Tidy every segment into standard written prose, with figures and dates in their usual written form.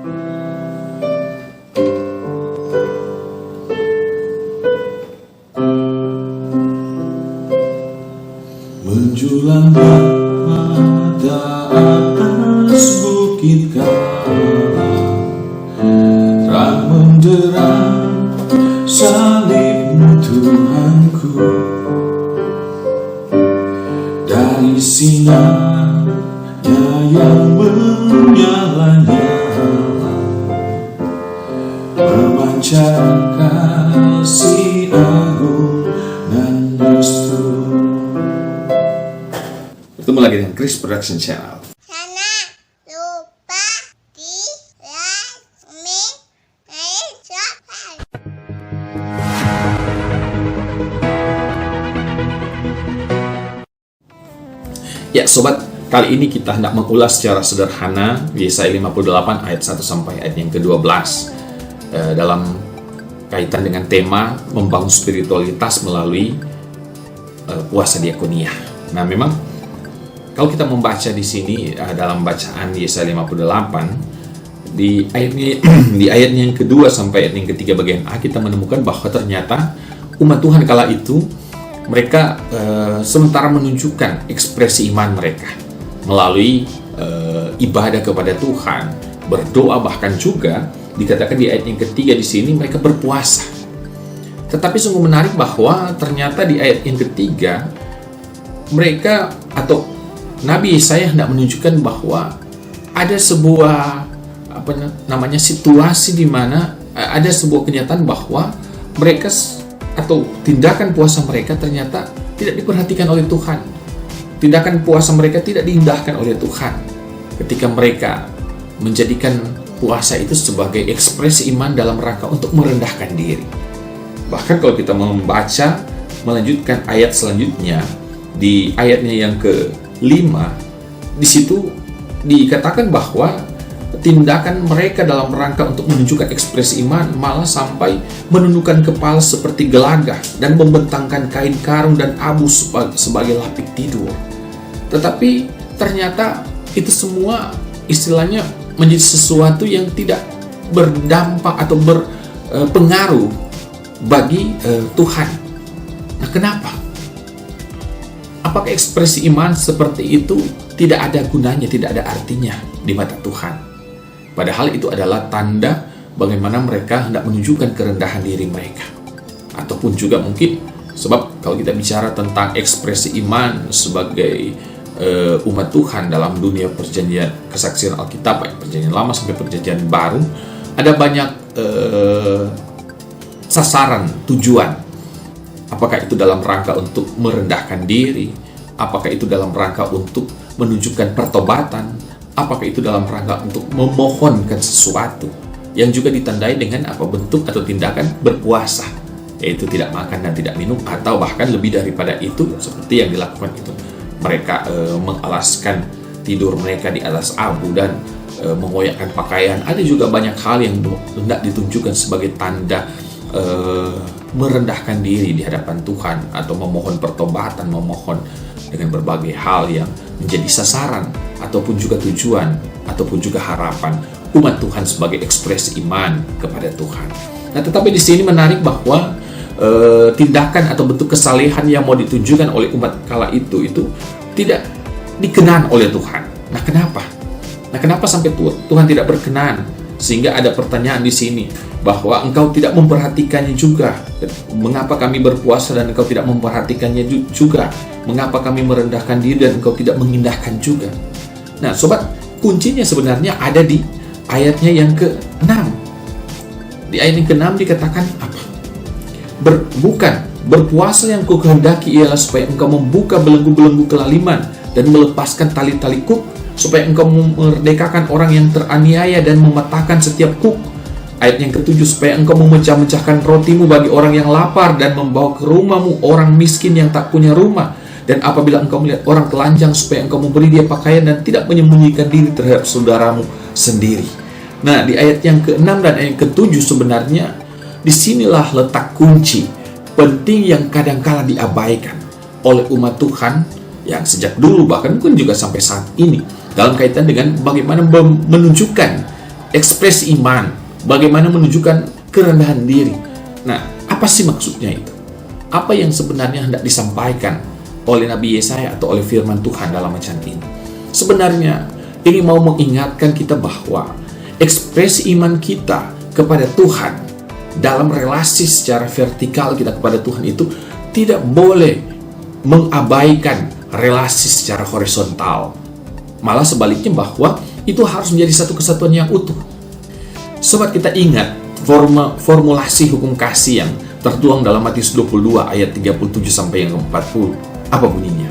Menjulang pada atas bukit Karang, terang menderang salibmu Tuhanku. Dari sinarnya yang menyala-nyala, memancar kasih agung dan restu. Bertemu lagi dengan Chris Production Channel. Jangan lupa di like, comment, dan subscribe. Ya sobat, kali ini kita hendak mengulas secara sederhana Yesaya 58 ayat 1 sampai ayat yang ke-12 dalam kaitan dengan tema membangun spiritualitas melalui puasa diakonia. Nah, memang kalau kita membaca di sini dalam bacaan Yesaya 58 di ayatnya yang kedua sampai ayat yang ketiga bagian A, kita menemukan bahwa ternyata umat Tuhan kala itu mereka sementara menunjukkan ekspresi iman mereka melalui ibadah kepada Tuhan, berdoa, bahkan juga dikatakan di ayat yang ketiga di sini mereka berpuasa. Tetapi sungguh menarik bahwa ternyata di ayat yang ketiga mereka atau Nabi Yesaya hendak menunjukkan bahwa ada sebuah situasi di mana ada sebuah kenyataan bahwa mereka atau tindakan puasa mereka ternyata tidak diperhatikan oleh Tuhan. Tindakan puasa mereka tidak diindahkan oleh Tuhan ketika mereka menjadikan puasa itu sebagai ekspresi iman dalam rangka untuk merendahkan diri. Bahkan kalau kita membaca melanjutkan ayat selanjutnya di ayatnya yang ke-5, di situ dikatakan bahwa tindakan mereka dalam rangka untuk menunjukkan ekspresi iman malah sampai menundukkan kepala seperti gelagah dan membentangkan kain karung dan abu sebagai lapik tidur. Tetapi ternyata itu semua istilahnya menjadi sesuatu yang tidak berdampak atau berpengaruh bagi Tuhan. Nah, kenapa? Apakah ekspresi iman seperti itu tidak ada gunanya, tidak ada artinya di mata Tuhan? Padahal itu adalah tanda bagaimana mereka hendak menunjukkan kerendahan diri mereka. Ataupun juga mungkin, sebab kalau kita bicara tentang ekspresi iman sebagai umat Tuhan dalam dunia perjanjian kesaksian Alkitab, baik perjanjian lama sampai perjanjian baru, ada banyak sasaran, tujuan. Apakah itu dalam rangka untuk merendahkan diri? Apakah itu dalam rangka untuk menunjukkan pertobatan? Apakah itu dalam rangka untuk memohonkan sesuatu? Yang juga ditandai dengan bentuk atau tindakan berpuasa, yaitu tidak makan dan tidak minum, atau bahkan lebih daripada itu seperti yang dilakukan itu. Mereka mengalaskan tidur mereka di atas abu dan mengoyakkan pakaian. Ada juga banyak hal yang hendak ditunjukkan sebagai tanda merendahkan diri di hadapan Tuhan, atau memohon pertobatan, memohon dengan berbagai hal yang menjadi sasaran ataupun juga tujuan ataupun juga harapan umat Tuhan sebagai ekspresi iman kepada Tuhan. Nah, tetapi di sini menarik bahwa tindakan atau bentuk kesalehan yang mau ditunjukkan oleh umat kala itu tidak dikenan oleh Tuhan. Nah, kenapa? Nah, kenapa sampai Tuhan tidak berkenan? Sehingga ada pertanyaan di sini bahwa engkau tidak memperhatikannya juga. Mengapa kami berpuasa dan engkau tidak memperhatikannya juga? Mengapa kami merendahkan diri dan engkau tidak mengindahkan juga? Nah, sobat, kuncinya sebenarnya ada di ayatnya yang ke-6. Di ayat yang ke-6 dikatakan apa? Berpuasa yang kukehendaki ialah supaya engkau membuka belenggu-belenggu kelaliman dan melepaskan tali-tali kuk, supaya engkau memerdekakan orang yang teraniaya dan mematahkan setiap kuk. Ayat yang ke-7, supaya engkau memecah-mecahkan rotimu bagi orang yang lapar dan membawa ke rumahmu orang miskin yang tak punya rumah. Dan apabila engkau melihat orang telanjang, supaya engkau memberi dia pakaian dan tidak menyembunyikan diri terhadap saudaramu sendiri. Nah, di ayat yang ke-6 dan ayat ke-7 sebenarnya disinilah letak kunci penting yang kadangkala diabaikan oleh umat Tuhan yang sejak dulu, bahkan mungkin juga sampai saat ini, dalam kaitan dengan bagaimana menunjukkan ekspresi iman, bagaimana menunjukkan kerendahan diri. Nah, apa sih maksudnya itu? Apa yang sebenarnya hendak disampaikan oleh Nabi Yesaya atau oleh firman Tuhan dalam bacaan ini? Sebenarnya ini mau mengingatkan kita bahwa ekspresi iman kita kepada Tuhan dalam relasi secara vertikal kita kepada Tuhan itu tidak boleh mengabaikan relasi secara horizontal. Malah sebaliknya, bahwa itu harus menjadi satu kesatuan yang utuh. Sobat, kita ingat formulasi hukum kasih yang tertuang dalam Matius 22 ayat 37 sampai yang 40. Apa bunyinya?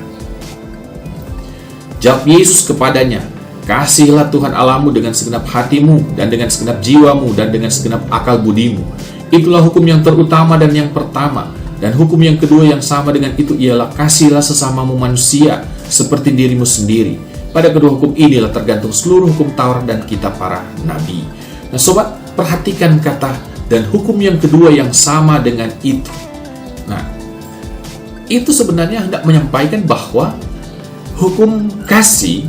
Jawab Yesus kepadanya, "Kasihilah Tuhan Allahmu dengan segenap hatimu, dan dengan segenap jiwamu, dan dengan segenap akal budimu. Itulah hukum yang terutama dan yang pertama. Dan hukum yang kedua yang sama dengan itu ialah, kasihilah sesamamu manusia seperti dirimu sendiri. Pada kedua hukum inilah tergantung seluruh hukum Taurat dan kitab para nabi." Nah sobat, perhatikan kata "dan hukum yang kedua yang sama dengan itu". Nah, itu sebenarnya hendak menyampaikan bahwa hukum kasih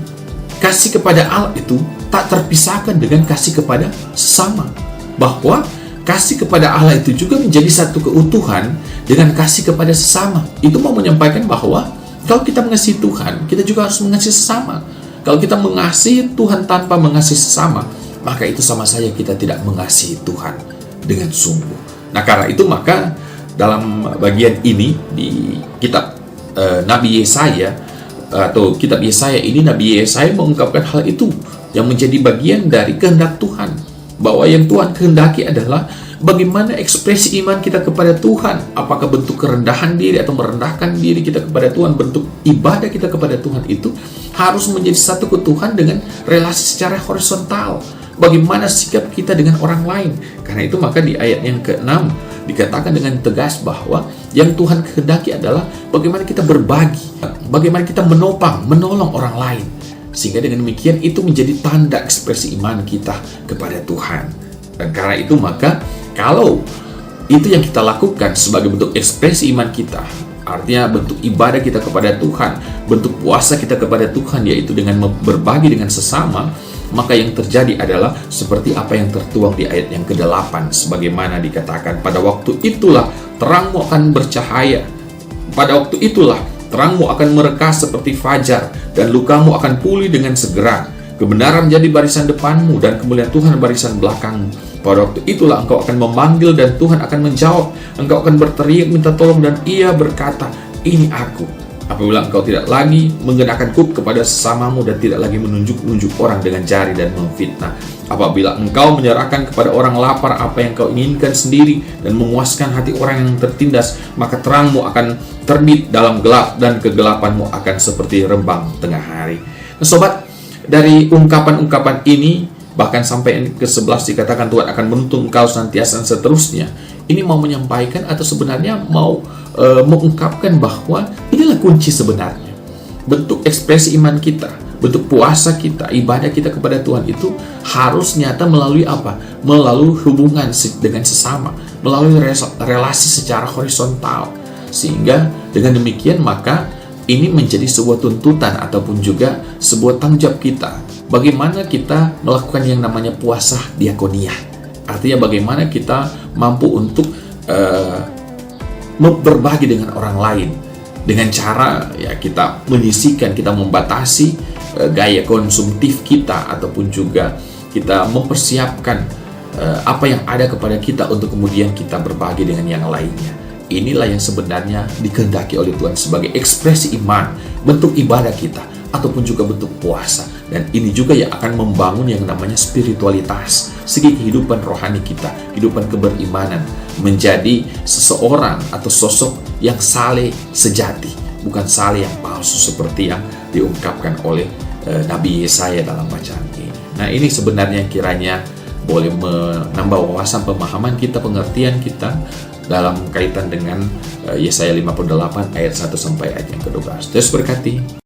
kepada Allah itu tak terpisahkan dengan kasih kepada sesama. Bahwa kasih kepada Allah itu juga menjadi satu keutuhan dengan kasih kepada sesama. Itu mau menyampaikan bahwa kalau kita mengasihi Tuhan, kita juga harus mengasihi sesama. Kalau kita mengasihi Tuhan tanpa mengasihi sesama, maka itu sama saja kita tidak mengasihi Tuhan dengan sungguh. Nah, karena itu maka dalam bagian ini di kitab Nabi Yesaya atau kitab Yesaya ini, Nabi Yesaya mengungkapkan hal itu yang menjadi bagian dari kehendak Tuhan, bahwa yang Tuhan kehendaki adalah bagaimana ekspresi iman kita kepada Tuhan, apakah bentuk kerendahan diri atau merendahkan diri kita kepada Tuhan, bentuk ibadah kita kepada Tuhan itu harus menjadi satu keutuhan dengan relasi secara horizontal. Bagaimana sikap kita dengan orang lain. Karena itu maka di ayat yang ke-6 dikatakan dengan tegas bahwa yang Tuhan kehendaki adalah bagaimana kita berbagi, bagaimana kita menopang, menolong orang lain. Sehingga dengan demikian itu menjadi tanda ekspresi iman kita kepada Tuhan. Dan karena itu maka kalau itu yang kita lakukan sebagai bentuk ekspresi iman kita, artinya bentuk ibadah kita kepada Tuhan, bentuk puasa kita kepada Tuhan, yaitu dengan berbagi dengan sesama, maka yang terjadi adalah seperti apa yang tertuang di ayat yang ke-8, sebagaimana dikatakan, "Pada waktu itulah terangmu akan bercahaya, pada waktu itulah terangmu akan merekah seperti fajar, dan lukamu akan pulih dengan segera. Kebenaran menjadi barisan depanmu, dan kemuliaan Tuhan barisan belakangmu. Pada waktu itulah engkau akan memanggil, dan Tuhan akan menjawab. Engkau akan berteriak minta tolong, dan Ia berkata, 'Ini aku.' Apabila engkau tidak lagi mengenakan kuk kepada sesamamu, dan tidak lagi menunjuk-nunjuk orang dengan jari dan memfitnah. Apabila engkau menyerahkan kepada orang lapar apa yang kau inginkan sendiri, dan memuaskan hati orang yang tertindas, maka terangmu akan terbit dalam gelap, dan kegelapanmu akan seperti rembang tengah hari." Nah sobat, dari ungkapan-ungkapan ini, bahkan sampai yang ke-11 dikatakan Tuhan akan menuntun engkau senantiasa dan seterusnya. Ini mau menyampaikan atau sebenarnya mau mengungkapkan bahwa inilah kunci sebenarnya. Bentuk ekspresi iman kita, bentuk puasa kita, ibadah kita kepada Tuhan itu harus nyata melalui apa? Melalui hubungan dengan sesama, melalui relasi secara horizontal. Sehingga dengan demikian maka ini menjadi sebuah tuntutan ataupun juga sebuah tanggung jawab kita. Bagaimana kita melakukan yang namanya puasa diakonia. Artinya bagaimana kita mampu untuk berbagi dengan orang lain. Dengan cara ya kita menyisihkan, kita membatasi gaya konsumtif kita, ataupun juga kita mempersiapkan apa yang ada kepada kita untuk kemudian kita berbagi dengan yang lainnya. Inilah yang sebenarnya dikehendaki oleh Tuhan sebagai ekspresi iman, bentuk ibadah kita, ataupun juga bentuk puasa. Dan ini juga yang akan membangun yang namanya spiritualitas, segi kehidupan rohani kita, kehidupan keberimanan, menjadi seseorang atau sosok yang saleh sejati, bukan saleh yang palsu seperti yang diungkapkan oleh Nabi Yesaya dalam bacaan ini. Nah ini sebenarnya kiranya boleh menambah wawasan pemahaman kita, pengertian kita dalam kaitan dengan Yesaya 58 ayat 1 sampai ayat yang ke-12. Terus berkati.